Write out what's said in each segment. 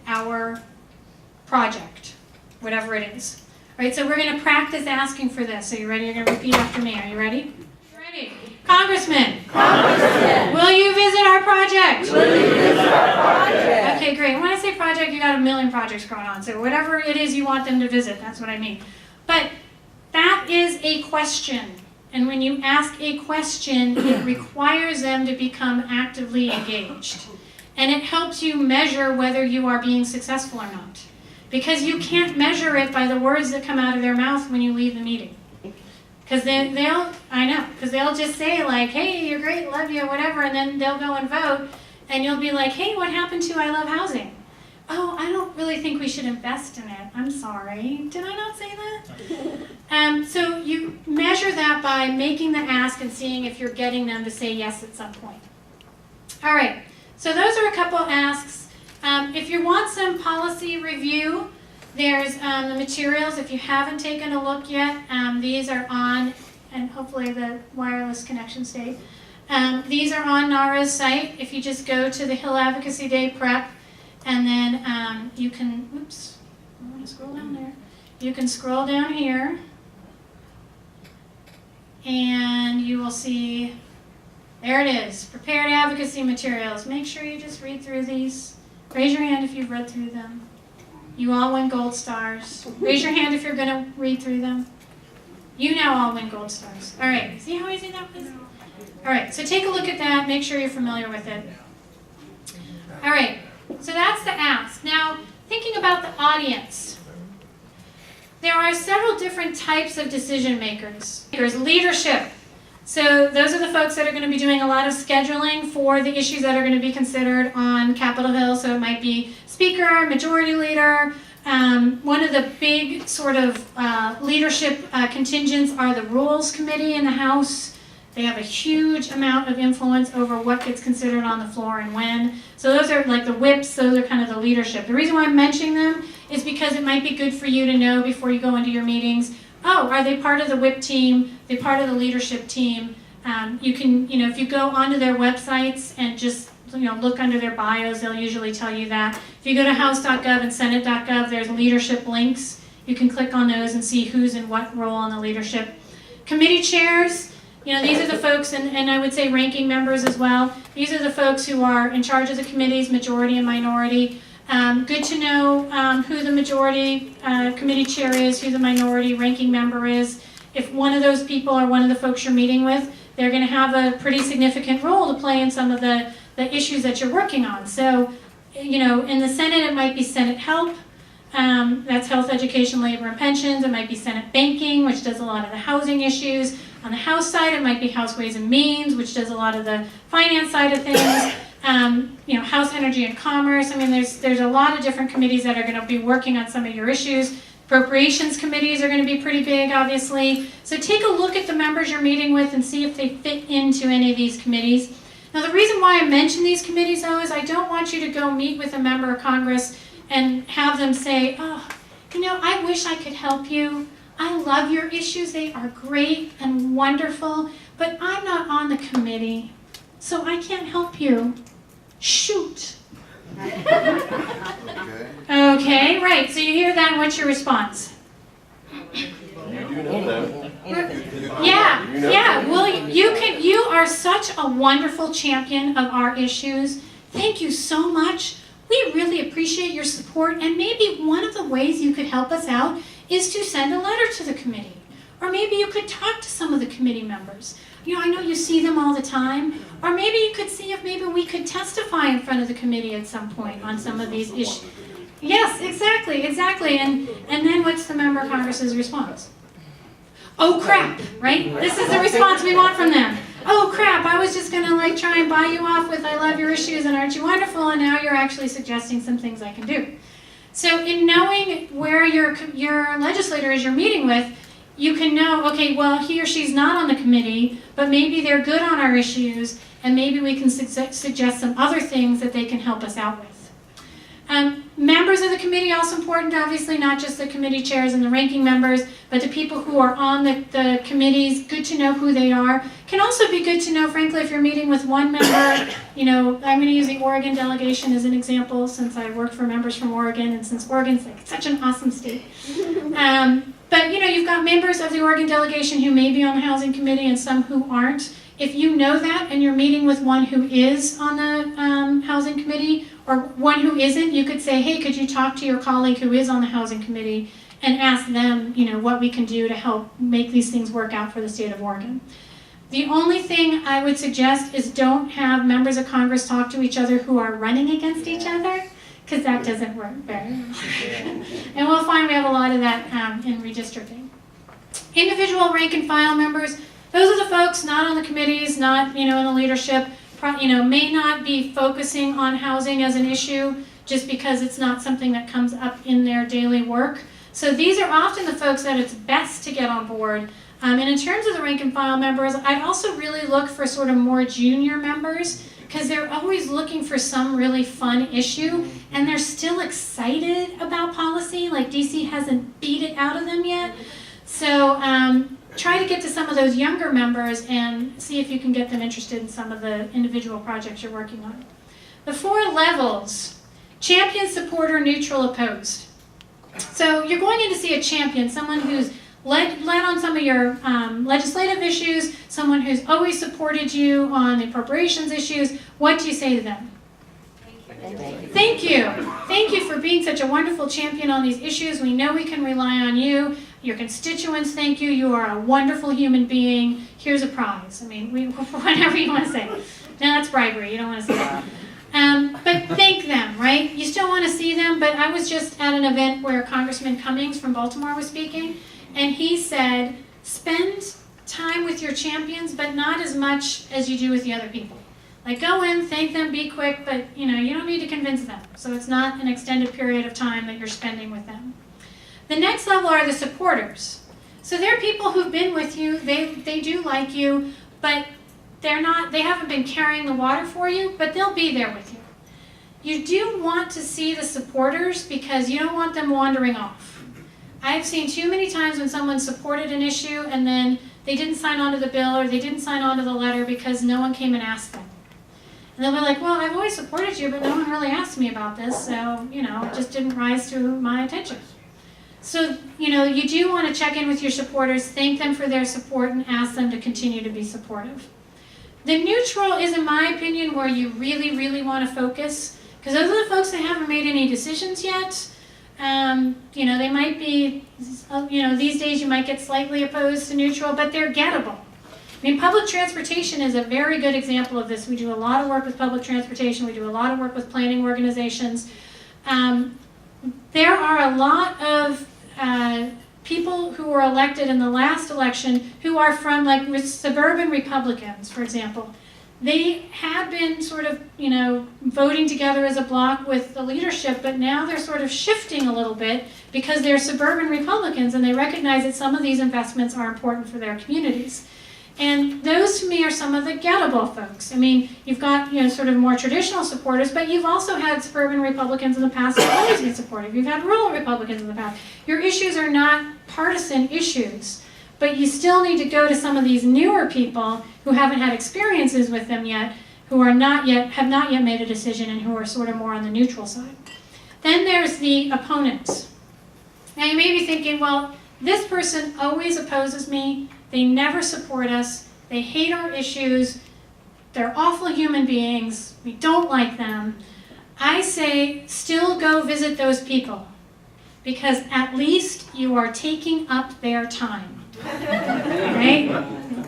our project, whatever it is. All right, so we're going to practice asking for this. So you ready? You're going to repeat after me. Are you ready? Ready. Congressman. Congressman. Will you visit our project? Will you visit our project? Okay, great. When I say project, you got a million projects going on. So whatever it is you want them to visit, that's what I mean. But that is a question. And when you ask a question, it requires them to become actively engaged. And it helps you measure whether you are being successful or not. Because you can't measure it by the words that come out of their mouth when you leave the meeting. Because they'll just say like, hey, you're great, love you, whatever, and then they'll go and vote, and you'll be like, hey, what happened to I love housing? Oh, I don't really think we should invest in it. I'm sorry. Did I not say that? So you measure that by making the ask and seeing if you're getting them to say yes at some point. All right, so those are a couple asks. If you want some policy review, there's the materials. If you haven't taken a look yet, these are on, and hopefully the wireless connection stayed. These are on NAHRO's site. If you just go to the Hill Advocacy Day Prep, and then you can, oops, I want to scroll down there. You can scroll down here, and you will see, there it is, prepared advocacy materials. Make sure you just read through these. Raise your hand if you've read through them. You all win gold stars. Raise your hand if you're going to read through them. You now all win gold stars. All right, see how easy that was? All right, so take a look at that. Make sure you're familiar with it. All right, so that's the ask. Now, thinking about the audience. There are several different types of decision makers. There's leadership. So those are the folks that are going to be doing a lot of scheduling for the issues that are going to be considered on Capitol Hill. So it might be speaker, majority leader. One of the big sort of leadership contingents are the Rules Committee in the House. They have a huge amount of influence over what gets considered on the floor and when. So those are like the whips, those are kind of the leadership. The reason why I'm mentioning them is because it might be good for you to know before you go into your meetings. Oh, are they part of the whip team? Are they part of the leadership team? You can, if you go onto their websites and just, look under their bios, they'll usually tell you that. If you go to house.gov and senate.gov, there's leadership links. You can click on those and see who's in what role on the leadership. Committee chairs, these are the folks, and I would say ranking members as well. These are the folks who are in charge of the committees, majority and minority. Good to know who the majority committee chair is, who the minority ranking member is. If one of those people are one of the folks you're meeting with, they're going to have a pretty significant role to play in some of the issues that you're working on. So, in the Senate, it might be Senate Help. That's health, education, labor, and pensions. It might be Senate Banking, which does a lot of the housing issues. On the House side, it might be House Ways and Means, which does a lot of the finance side of things. House Energy and Commerce. I mean, there's a lot of different committees that are going to be working on some of your issues. Appropriations committees are going to be pretty big, obviously. So take a look at the members you're meeting with and see if they fit into any of these committees. Now, the reason why I mention these committees, though, is I don't want you to go meet with a member of Congress and have them say, oh, I wish I could help you. I love your issues. They are great and wonderful, but I'm not on the committee, so I can't help you. Shoot. Okay, right. So you hear that, and what's your response? You do know that. Yeah. Well, you are such a wonderful champion of our issues. Thank you so much. We really appreciate your support, and maybe one of the ways you could help us out is to send a letter to the committee. Or maybe you could talk to some of the committee members. I know you see them all the time. Or maybe you could see if maybe we could testify in front of the committee at some point on some of these issues. Yes, exactly. And then what's the member of Congress's response? Oh crap, right? This is the response we want from them. Oh crap, I was just gonna try and buy you off with I love your issues and aren't you wonderful, and now you're actually suggesting some things I can do. So in knowing where your legislator is you're meeting with, you can know, okay, well, he or she's not on the committee, but maybe they're good on our issues, and maybe we can suggest some other things that they can help us out with. Members members of the committee are also important, obviously, not just the committee chairs and the ranking members, but the people who are on the committees. Good to know who they are. Can also be good to know, frankly, if you're meeting with one member. I'm going to use the Oregon delegation as an example, since I worked for members from Oregon, and since Oregon's like such an awesome state. But you've got members of the Oregon delegation who may be on the housing committee and some who aren't. If you know that and you're meeting with one who is on the housing committee or one who isn't, you could say, hey, could you talk to your colleague who is on the housing committee and ask them, what we can do to help make these things work out for the state of Oregon. The only thing I would suggest is don't have members of Congress talk to each other who are running against each other, because that doesn't work very well. And we'll find we have a lot of that in redistricting. Individual rank and file members, those are the folks not on the committees, not in the leadership, may not be focusing on housing as an issue just because it's not something that comes up in their daily work. So these are often the folks that it's best to get on board. And in terms of the rank and file members, I'd also really look for sort of more junior members, because they're always looking for some really fun issue, and they're still excited about policy, like DC hasn't beat it out of them yet. So try to get to some of those younger members and see if you can get them interested in some of the individual projects you're working on. The 4 levels: champion, supporter, neutral, opposed. So you're going in to see a champion, someone who's led on some of your legislative issues, someone who's always supported you on the appropriations issues. What do you say to them? Thank you. Thank you for being such a wonderful champion on these issues. We know we can rely on you. Your constituents thank you. You are a wonderful human being. Here's a prize. Whatever you want to say. No, that's bribery. You don't want to say that. But thank them, right? You still want to see them, but I was just at an event where Congressman Cummings from Baltimore was speaking, and he said, spend time with your champions, but not as much as you do with the other people. Like, go in, thank them, be quick, but you don't need to convince them. So it's not an extended period of time that you're spending with them. The next level are the supporters. So they're people who've been with you, they do like you, but they haven't been carrying the water for you, but they'll be there with you. You do want to see the supporters because you don't want them wandering off. I've seen too many times when someone supported an issue and then they didn't sign on to the bill or they didn't sign on to the letter because no one came and asked them. And they'll be like, well, I've always supported you, but no one really asked me about this, so, it just didn't rise to my attention. So, you do want to check in with your supporters, thank them for their support, and ask them to continue to be supportive. The neutral is, in my opinion, where you really, really want to focus, because those are the folks that haven't made any decisions yet. They might be, these days you might get slightly opposed to neutral, but they're gettable. Public transportation is a very good example of this. We do a lot of work with public transportation. We do a lot of work with planning organizations. There are a lot of people who were elected in the last election who are from, like, suburban Republicans, for example. They had been sort of, voting together as a bloc with the leadership, but now they're sort of shifting a little bit because they're suburban Republicans and they recognize that some of these investments are important for their communities. And those, to me, are some of the gettable folks. You've got, sort of more traditional supporters, but you've also had suburban Republicans in the past who've always been supportive. You've had rural Republicans in the past. Your issues are not partisan issues, but you still need to go to some of these newer people who haven't had experiences with them yet, who have not yet made a decision, and who are sort of more on the neutral side. Then there's the opponents. Now you may be thinking, well, this person always opposes me. They never support us. They hate our issues. They're awful human beings. We don't like them. I say still go visit those people, because at least you are taking up their time, right?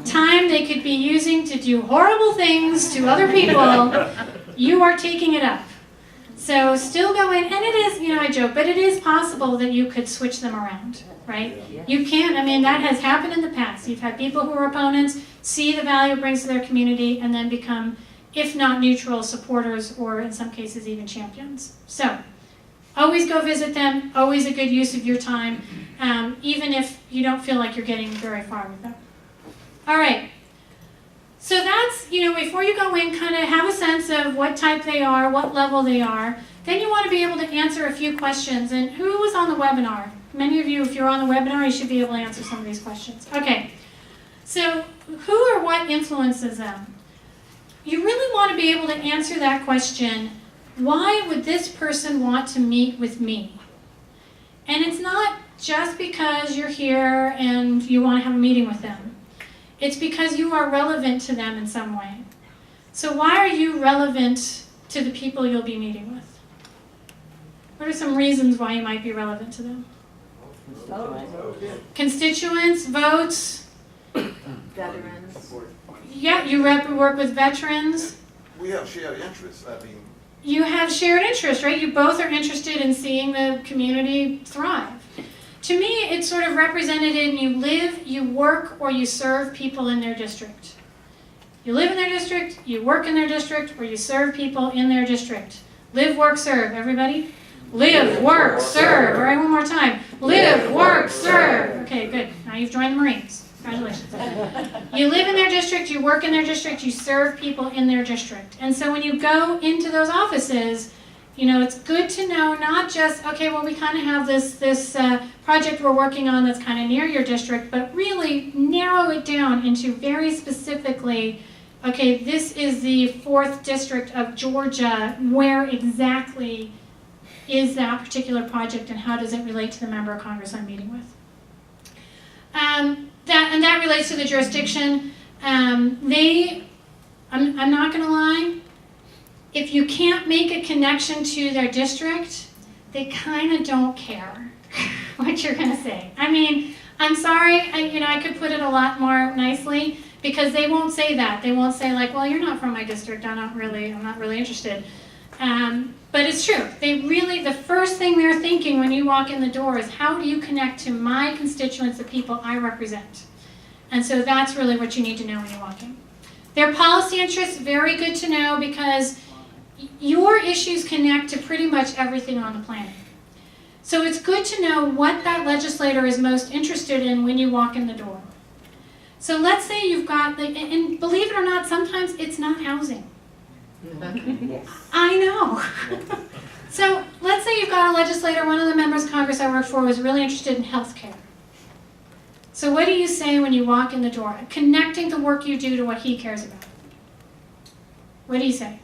Time they could be using to do horrible things to other people, you are taking it up. So still go in, and it is, I joke, but it is possible that you could switch them around, right? You can't, that has happened in the past. You've had people who are opponents, see the value it brings to their community, and then become, if not neutral, supporters, or in some cases even champions. So always go visit them, always a good use of your time, even if you don't feel like you're getting very far with them. All right. So that's, before you go in, kind of have a sense of what type they are, what level they are. Then you want to be able to answer a few questions. And who was on the webinar? Many of you, if you're on the webinar, you should be able to answer some of these questions. Okay, so who or what influences them? You really want to be able to answer that question, why would this person want to meet with me? And it's not just because you're here and you want to have a meeting with them. It's because you are relevant to them in some way. So why are you relevant to the people you'll be meeting with? What are some reasons why you might be relevant to them? Constituents, votes. Veterans. Yeah, you work with veterans. We have shared interests. I mean, You have shared interests, right? You both are interested in seeing the community thrive. To me, it's sort of represented in you live, you work, or you serve people in their district. You live in their district, you work in their district, or you serve people in their district. Live, work, serve. Everybody? Live, work, serve. All right, one more time. Live, work, serve. Okay, good. Now you've joined the Marines. Congratulations. You live in their district, you work in their district, you serve people in their district. And so when you go into those offices, you know, it's good to know not just, okay, well, we kind of have this project we're working on that's kind of near your district, but really narrow it down into very specifically, okay, this is the 4th district of Georgia. Where exactly is that particular project and how does it relate to the member of Congress I'm meeting with? That relates to the jurisdiction. I'm not going to lie, if you can't make a connection to their district, they kind of don't care what you're going to say. I mean, I'm sorry, I could put it a lot more nicely, because they won't say that. They won't say like, well, you're not from my district, I'm not really interested. But it's true. The first thing they're thinking when you walk in the door is, how do you connect to my constituents, the people I represent? And so that's really what you need to know when you walk in. Their policy interests, very good to know, because your issues connect to pretty much everything on the planet. So it's good to know what that legislator is most interested in when you walk in the door. So let's say you've got, and believe it or not, sometimes it's not housing. Yes. I know. So let's say you've got a legislator, one of the members of Congress I worked for was really interested in health care. So what do you say when you walk in the door? Connecting the work you do to what he cares about. What do you say?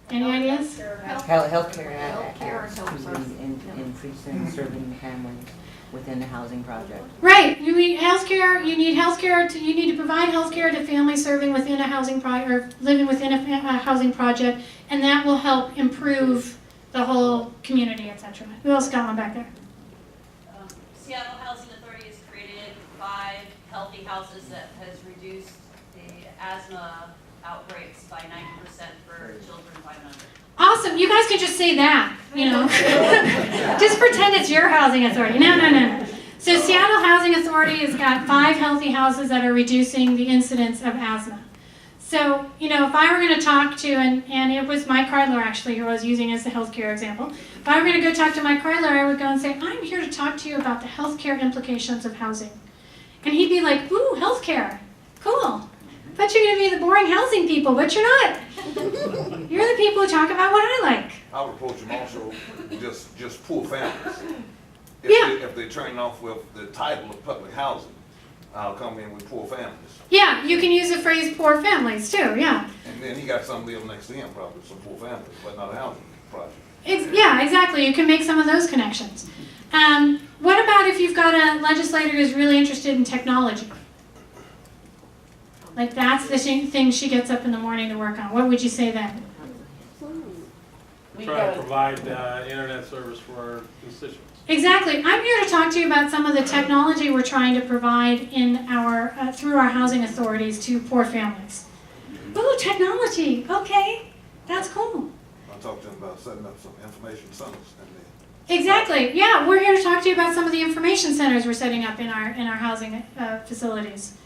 Any ideas? Healthcare increasing serving families within the housing project. Right. You need healthcare. You need healthcare. You need to provide healthcare to families serving within a housing or living within a housing project, and that will help improve the whole community, etc. Who else got one back there? Seattle Housing Authority has created 5 healthy houses that has reduced the asthma outbreaks by 90% for children 500. Awesome. You guys can just say that, just pretend it's your housing authority. No. So Seattle Housing Authority has got 5 healthy houses that are reducing the incidence of asthma. So, if I were going to talk to, and it was Mike Kreidler actually who I was using as the healthcare example. If I were going to go talk to Mike Kreidler, I would go and say, I'm here to talk to you about the healthcare implications of housing. And he'd be like, ooh, healthcare. Cool. Thought you were going to be the boring housing people, but you're not. You're the people who talk about what I like. I would approach them also just poor families. If they turn off with the title of public housing, I'll come in with poor families. Yeah, you can use the phrase poor families too, yeah. And then he got some live next to him, probably some poor families, but not a housing project. Yeah, exactly. You can make some of those connections. What about if you've got a legislator who's really interested in technology? Like that's the thing she gets up in the morning to work on. What would you say then? Try to provide internet service for our constituents. Exactly. I'm here to talk to you about some of the technology we're trying to provide in our through our housing authorities to poor families. Ooh, technology. Okay, that's cool. I'll talk to them about setting up some information centers. Exactly. Yeah, we're here to talk to you about some of the information centers we're setting up in our housing facilities.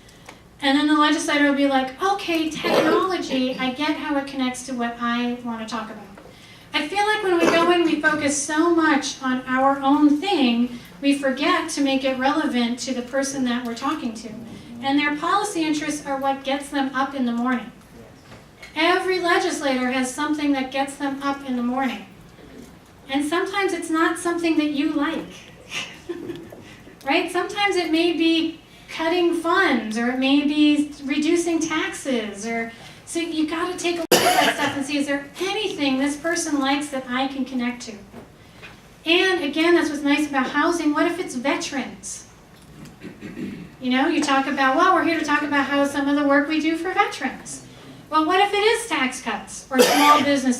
And then the legislator will be like, okay, technology, I get how it connects to what I want to talk about. I feel like when we go in, we focus so much on our own thing, we forget to make it relevant to the person that we're talking to. And their policy interests are what gets them up in the morning. Every legislator has something that gets them up in the morning. And sometimes it's not something that you like. Right? Sometimes it may be cutting funds, or it may be reducing taxes, or so you got to take a look at that stuff and see, is there anything this person likes that I can connect to? And again, that's what's nice about housing. What if it's veterans? You know, you talk about, well, we're here to talk about how some of the work we do for veterans. Well, what if it is tax cuts or small business